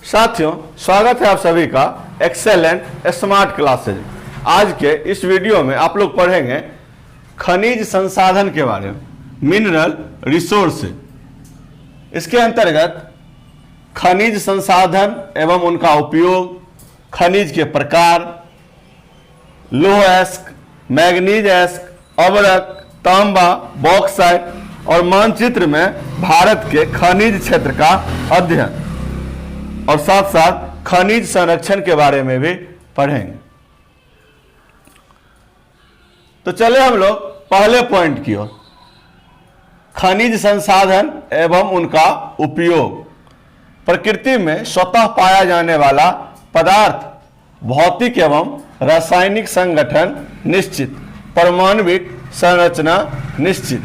साथियों, स्वागत है आप सभी का एक्सेलेंट स्मार्ट क्लासेज। आज के इस वीडियो में आप लोग पढ़ेंगे खनिज संसाधन के बारे में, मिनरल रिसोर्स। इसके अंतर्गत खनिज संसाधन एवं उनका उपयोग, खनिज के प्रकार, लौह अयस्क, मैग्नीज अयस्क, अवरक, तांबा, बॉक्साइट और मानचित्र में भारत के खनिज क्षेत्र का अध्ययन और साथ साथ खनिज संरक्षण के बारे में भी पढ़ेंगे। तो चले हम लोग पहले पॉइंट की ओर, खनिज संसाधन एवं उनका उपयोग। प्रकृति में स्वतः पाया जाने वाला पदार्थ, भौतिक एवं रासायनिक संगठन निश्चित, परमाणविक संरचना निश्चित,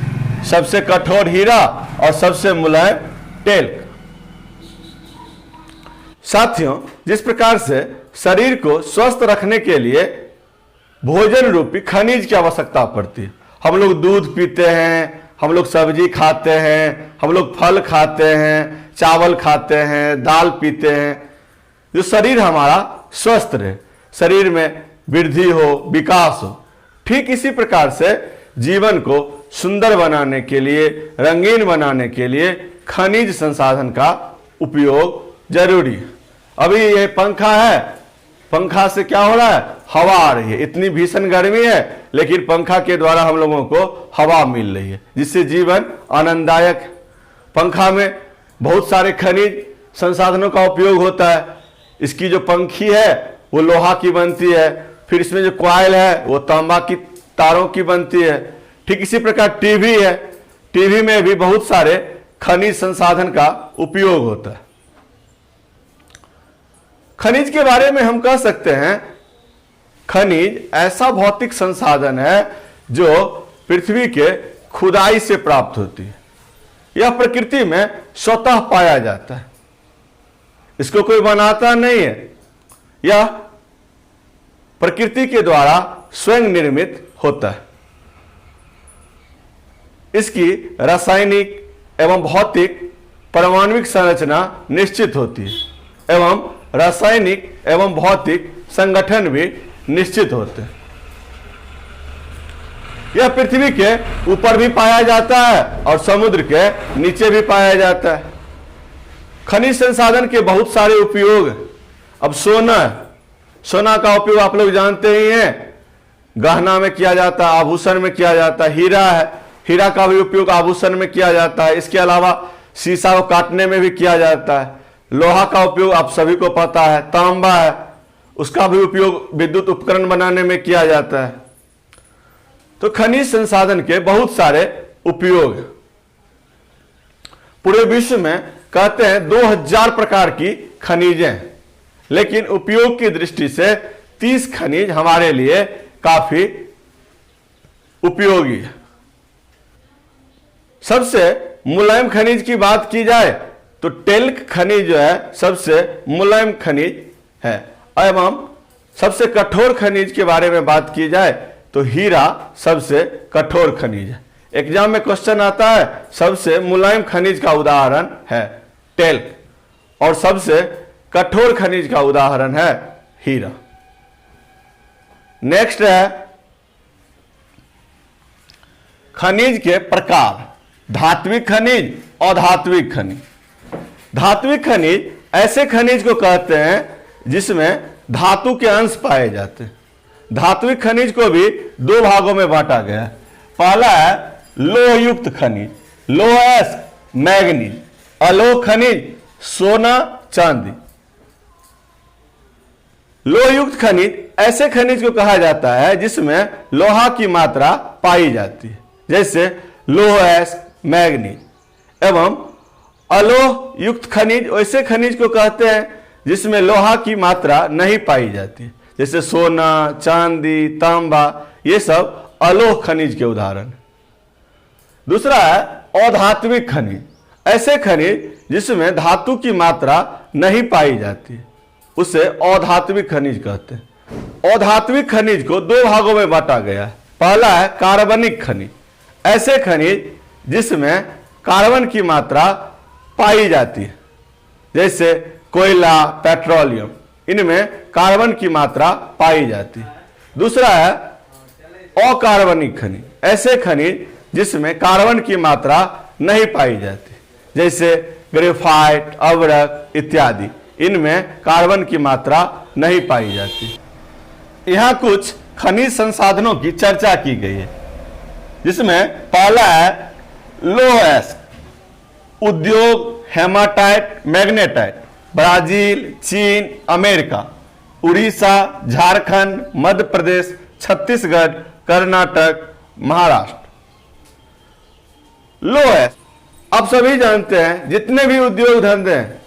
सबसे कठोर हीरा और सबसे मुलायम टेल्क। साथियों, जिस प्रकार से शरीर को स्वस्थ रखने के लिए भोजन रूपी खनिज की आवश्यकता पड़ती है, हम लोग दूध पीते हैं, हम लोग सब्जी खाते हैं, हम लोग फल खाते हैं, चावल खाते हैं, दाल पीते हैं, जो शरीर हमारा स्वस्थ रहे, शरीर में वृद्धि हो, विकास हो। ठीक इसी प्रकार से जीवन को सुंदर बनाने के लिए, रंगीन बनाने के लिए खनिज संसाधन का उपयोग जरूरी है। अभी ये पंखा है, पंखा से क्या हो रहा है? हवा आ रही है। इतनी भीषण गर्मी है, लेकिन पंखा के द्वारा हम लोगों को हवा मिल रही है, जिससे जीवन आनंददायक है। पंखा में बहुत सारे खनिज संसाधनों का उपयोग होता है। इसकी जो पंखी है वो लोहा की बनती है, फिर इसमें जो कॉइल है वो तांबा की तारों की बनती है। ठीक इसी प्रकार टीवी है, टीवी में भी बहुत सारे खनिज संसाधन का उपयोग होता है। खनिज के बारे में हम कह सकते हैं, खनिज ऐसा भौतिक संसाधन है जो पृथ्वी के खुदाई से प्राप्त होती है। यह प्रकृति में स्वतः पाया जाता है, इसको कोई बनाता नहीं है। यह प्रकृति के द्वारा स्वयं निर्मित होता है। इसकी रासायनिक एवं भौतिक परमाणविक संरचना निश्चित होती है एवं रासायनिक एवं भौतिक संगठन भी निश्चित होते हैं। यह पृथ्वी के ऊपर भी पाया जाता है और समुद्र के नीचे भी पाया जाता है। खनिज संसाधन के बहुत सारे उपयोग। अब सोना, सोना का उपयोग आप लोग जानते ही हैं, गहना में किया जाता है, आभूषण में किया जाता है। हीरा है, हीरा का भी उपयोग आभूषण में किया जाता है। इसके अलावा शीशा को काटने में भी किया जाता है। लोहा का उपयोग आप सभी को पता है। तांबा है, उसका भी उपयोग विद्युत उपकरण बनाने में किया जाता है। तो खनिज संसाधन के बहुत सारे उपयोग। पूरे विश्व में कहते हैं 2000 प्रकार की खनिजें, लेकिन उपयोग की दृष्टि से 30 खनिज हमारे लिए काफी उपयोगी है। सबसे मुलायम खनिज की बात की जाए तो टेल्क खनिज जो है सबसे मुलायम खनिज है, एवं सबसे कठोर खनिज के बारे में बात की जाए तो हीरा सबसे कठोर खनिज है। एग्जाम में क्वेश्चन आता है, सबसे मुलायम खनिज का उदाहरण है टेल्क और सबसे कठोर खनिज का उदाहरण है हीरा। नेक्स्ट है खनिज के प्रकार। धात्विक खनिज, अधात्विक खनिज। धात्विक खनिज ऐसे खनिज को कहते हैं जिसमें धातु के अंश पाए जाते हैं। धात्विक खनिज को भी दो भागों में बांटा गया है। पहला है लोह युक्त खनिज, लौह अयस्क, मैग्नीज। अलोह खनिज, सोना, चांदी। लोह युक्त खनिज ऐसे खनिज को कहा जाता है जिसमें लोहा की मात्रा पाई जाती है, जैसे लौह अयस्क, मैग्नीज। एवं अलोह युक्त खनिज वैसे खनिज को कहते हैं जिसमें लोहा की मात्रा नहीं पाई जाती, जैसे सोना, चांदी, तांबा। ये सब अलोह खनिज के उदाहरण। दूसरा है अधात्विक खनिज। ऐसे खनिज जिसमें धातु की मात्रा नहीं पाई जाती, उसे अधात्विक खनिज कहते हैं। अधात्विक खनिज को दो भागों में बांटा गया है। पहला है कार्बनिक खनिज। ऐसे खनिज जिसमें कार्बन की मात्रा पाई जाती है, जैसे कोयला, पेट्रोलियम, इनमें कार्बन की मात्रा पाई जाती है। दूसरा है अकार्बनिक खनिज, ऐसे खनिज जिसमें कार्बन की मात्रा नहीं पाई जाती, जैसे ग्रेफाइट, अवरक इत्यादि, इनमें कार्बन की मात्रा नहीं पाई जाती। यहां कुछ खनिज संसाधनों की चर्चा की गई है, जिसमें पहला है लौह अयस्क उद्योग, हेमाटाइट, मैग्नेटाइट, ब्राजील, चीन, अमेरिका, उड़ीसा, झारखंड, मध्य प्रदेश, छत्तीसगढ़, कर्नाटक, महाराष्ट्र। लोहा, आप सभी जानते हैं जितने भी उद्योग धंधे हैं,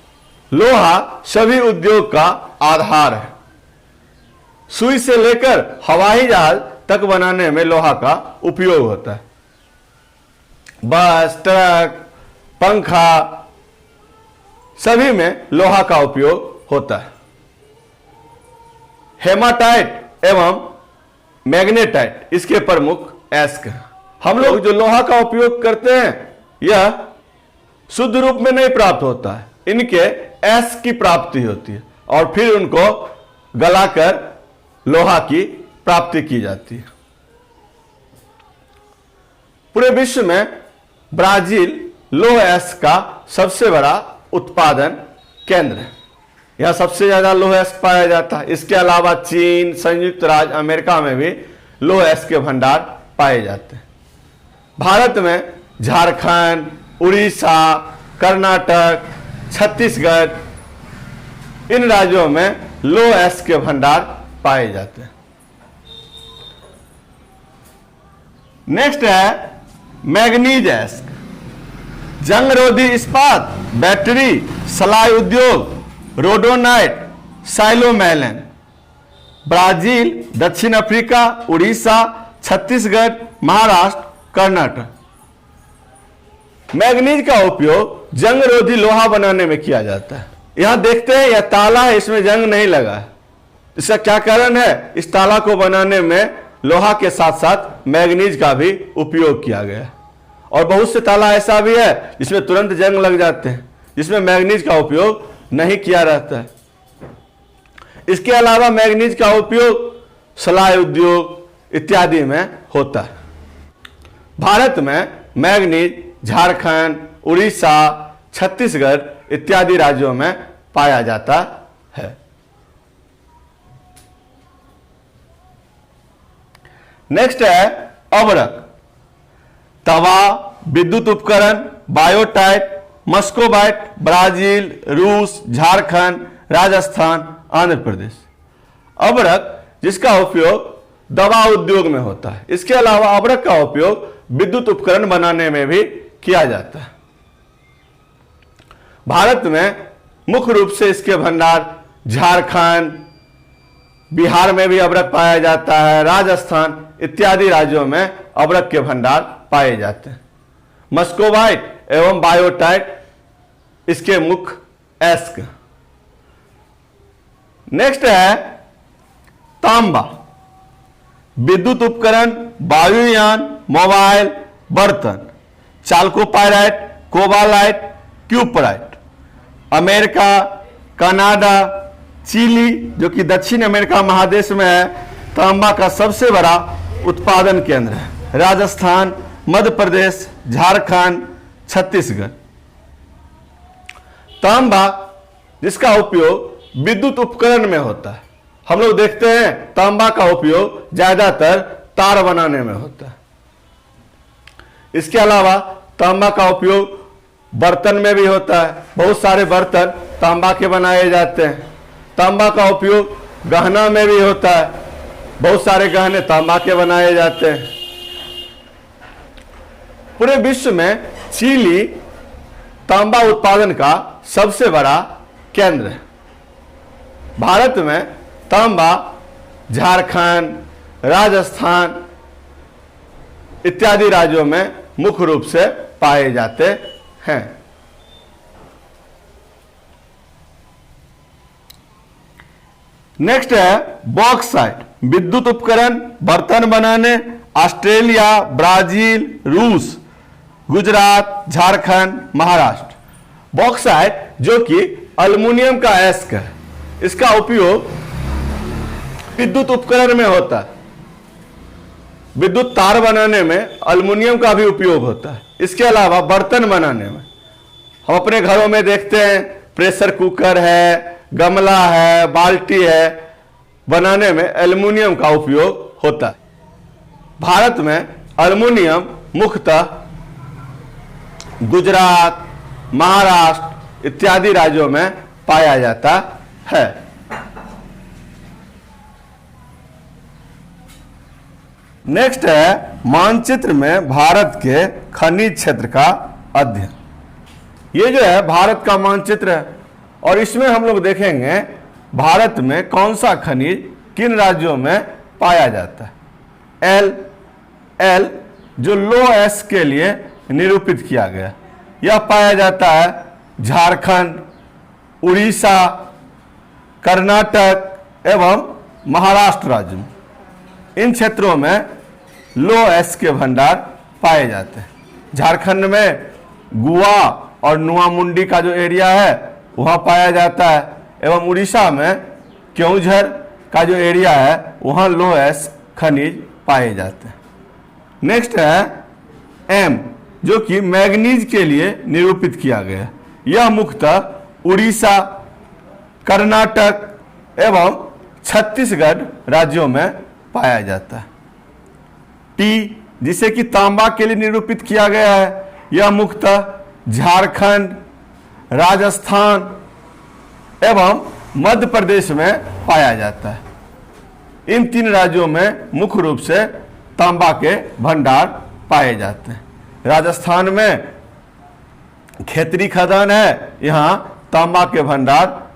लोहा सभी उद्योग का आधार है। सुई से लेकर हवाई जहाज तक बनाने में लोहा का उपयोग होता है। बस, ट्रक, पंखा, सभी में लोहा का उपयोग होता है। हेमाटाइट एवं मैग्नेटाइट इसके प्रमुख अयस्क हैं। हम लोग जो लोहा का उपयोग करते हैं यह शुद्ध रूप में नहीं प्राप्त होता है, इनके अयस्क की प्राप्ति होती है और फिर उनको गलाकर लोहा की प्राप्ति की जाती है। पूरे विश्व में ब्राजील लौह अयस्क का सबसे बड़ा उत्पादन केंद्र है। यहां सबसे ज्यादा लौह अयस्क पाया जाता है। इसके अलावा चीन, संयुक्त राज्य अमेरिका में भी लौह अयस्क के भंडार पाए जाते हैं। भारत में झारखंड, उड़ीसा, कर्नाटक, छत्तीसगढ़, इन राज्यों में लौह अयस्क के भंडार पाए जाते हैं। नेक्स्ट है मैग्नीज अयस्क, जंगरोधी इस्पात, बैटरी, सलाई उद्योग, रोडोनाइट, साइलोमेलन, ब्राजील, दक्षिण अफ्रीका, उड़ीसा, छत्तीसगढ़, महाराष्ट्र, कर्नाटक। मैग्नीज का उपयोग जंगरोधी लोहा बनाने में किया जाता है। यहां देखते हैं यह ताला है, इसमें जंग नहीं लगा है। इसका क्या कारण है? इस ताला को बनाने में लोहा के साथ साथ मैग्नीज का भी उपयोग किया गया है। और बहुत से ताला ऐसा भी है जिसमें तुरंत जंग लग जाते हैं, जिसमें मैग्नीज का उपयोग नहीं किया रहता है। इसके अलावा मैग्नीज का उपयोग सलाई उद्योग इत्यादि में होता है। भारत में मैग्नीज झारखंड, उड़ीसा, छत्तीसगढ़ इत्यादि राज्यों में पाया जाता है। नेक्स्ट है अवरक, तवा, विद्युत उपकरण, बायोटाइट, मस्कोबाइट, ब्राजील, रूस, झारखंड, राजस्थान, आंध्र प्रदेश। अवरक जिसका उपयोग दवा उद्योग में होता है। इसके अलावा अवरक का उपयोग विद्युत उपकरण बनाने में भी किया जाता है। भारत में मुख्य रूप से इसके भंडार झारखंड, बिहार में भी अवरक पाया जाता है, राजस्थान इत्यादि राज्यों में अवरक के भंडार पाए जाते हैं। मस्कोबाइट एवं बायोटाइट इसके मुख्य अयस्क। नेक्स्ट है तांबा, विद्युत उपकरण, वायुयान, मोबाइल, बर्तन, चाल्कोपाइराइट, कोबालाइट, क्यूपराइट। अमेरिका, कनाडा, चिली जो कि दक्षिण अमेरिका महादेश में है, तांबा का सबसे बड़ा उत्पादन केंद्र है। राजस्थान, मध्य प्रदेश, झारखंड, छत्तीसगढ़। तांबा जिसका उपयोग विद्युत उपकरण में होता है। हम लोग देखते हैं तांबा का उपयोग ज्यादातर तार बनाने में होता है। इसके अलावा तांबा का उपयोग बर्तन में भी होता है। बहुत सारे बर्तन तांबा के बनाए जाते हैं। तांबा का उपयोग गहना में भी होता है। बहुत सारे गहने तांबा के बनाए जाते हैं। पूरे विश्व में चिली तांबा उत्पादन का सबसे बड़ा केंद्र है। भारत में तांबा झारखंड, राजस्थान इत्यादि राज्यों में मुख्य रूप से पाए जाते हैं। नेक्स्ट है बॉक्साइट, विद्युत उपकरण, बर्तन बनाने, ऑस्ट्रेलिया, ब्राजील, रूस, गुजरात, झारखंड, महाराष्ट्र। बॉक्साइट जो कि अल्युमिनियम का अयस्क है। इसका उपयोग विद्युत उपकरण में होता है। विद्युत तार बनाने में अल्युमिनियम का भी उपयोग होता है। इसके अलावा बर्तन बनाने में हम अपने घरों में देखते हैं, प्रेशर कुकर है, गमला है, बाल्टी है, बनाने में एल्युमिनियम का उपयोग होता है। भारत में एल्युमिनियम मुख्यतः गुजरात, महाराष्ट्र इत्यादि राज्यों में पाया जाता है। नेक्स्ट है मानचित्र में भारत के खनिज क्षेत्र का अध्ययन। ये जो है भारत का मानचित्र है और इसमें हम लोग देखेंगे भारत में कौन सा खनिज किन राज्यों में पाया जाता है। एल जो लो एस के लिए निरूपित किया गया, यह पाया जाता है झारखंड, उड़ीसा, कर्नाटक एवं महाराष्ट्र राज्य में। इन क्षेत्रों में लो एस के भंडार पाए जाते हैं। झारखंड में गुआ और नुआमुंडी का जो एरिया है वहाँ पाया जाता है एवं उड़ीसा में केउंझर का जो एरिया है वहाँ लो एस खनिज पाए जाते हैं। नेक्स्ट है एम जो कि मैग्नीज के लिए निरूपित किया गया। यह मुख्यतः उड़ीसा, कर्नाटक एवं छत्तीसगढ़ राज्यों में पाया जाता है। टी जिसे कि तांबा के लिए निरूपित किया गया है, यह मुख्यतः झारखंड, राजस्थान एवं मध्य प्रदेश में पाया जाता है। इन तीन राज्यों में मुख्य रूप से तांबा के भंडार पाए जाते हैं। राजस्थान में खेतरी खदान है, यहाँ तांबा के भंडार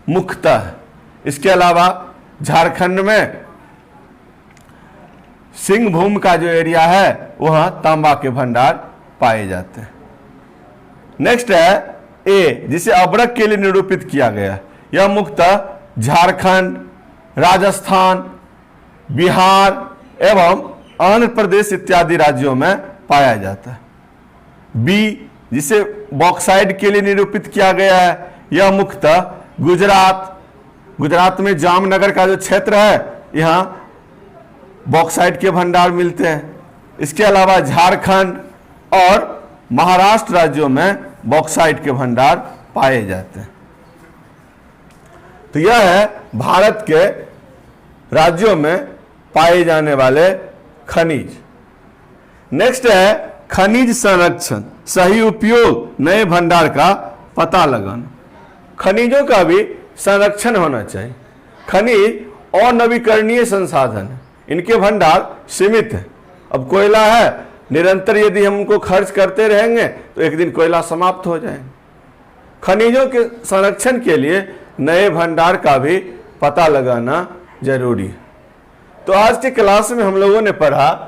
मुख्यतः है। इसके अलावा झारखंड में सिंहभूम का जो एरिया है वहाँ तांबा के भंडार पाए जाते हैं। नेक्स्ट है ए जिसे अब्रक के लिए निरूपित किया गया। यह मुख्यतः झारखंड, राजस्थान, बिहार एवं आंध्र प्रदेश इत्यादि राज्यों में पाया जाता है। बी जिसे बॉक्साइड के लिए निरूपित किया गया है, यह मुख्यतः गुजरात में जामनगर का जो क्षेत्र है यहाँ बॉक्साइड के भंडार मिलते हैं। इसके अलावा झारखंड और महाराष्ट्र राज्यों में बॉक्साइड के भंडार पाए जाते हैं। तो यह है भारत के राज्यों में पाए जाने वाले खनिज। नेक्स्ट है खनिज संरक्षण, सही उपयोग, नए भंडार का पता लगाना। खनिजों का भी संरक्षण होना चाहिए। खनिज अनवीकरणीय संसाधन है, इनके भंडार सीमित है। अब कोयला है, निरंतर यदि हम उनको खर्च करते रहेंगे तो एक दिन कोयला समाप्त हो जाएंगे। खनिजों के संरक्षण के लिए नए भंडार का भी पता लगाना जरूरी है। तो आज के क्लास में हम लोगों ने पढ़ा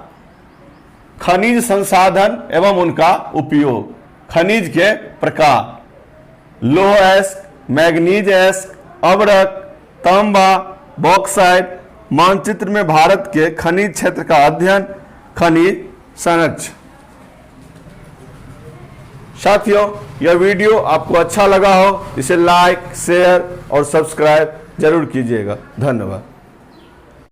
खनिज संसाधन एवं उनका उपयोग, खनिज के प्रकार, लौह अयस्क, मैग्नीज अयस्क, अब्रक, तांबा, बॉक्साइट, मानचित्र में भारत के खनिज क्षेत्र का अध्ययन, खनिज संरक्षण। साथियों, यह वीडियो आपको अच्छा लगा हो इसे लाइक, शेयर और सब्सक्राइब जरूर कीजिएगा। धन्यवाद।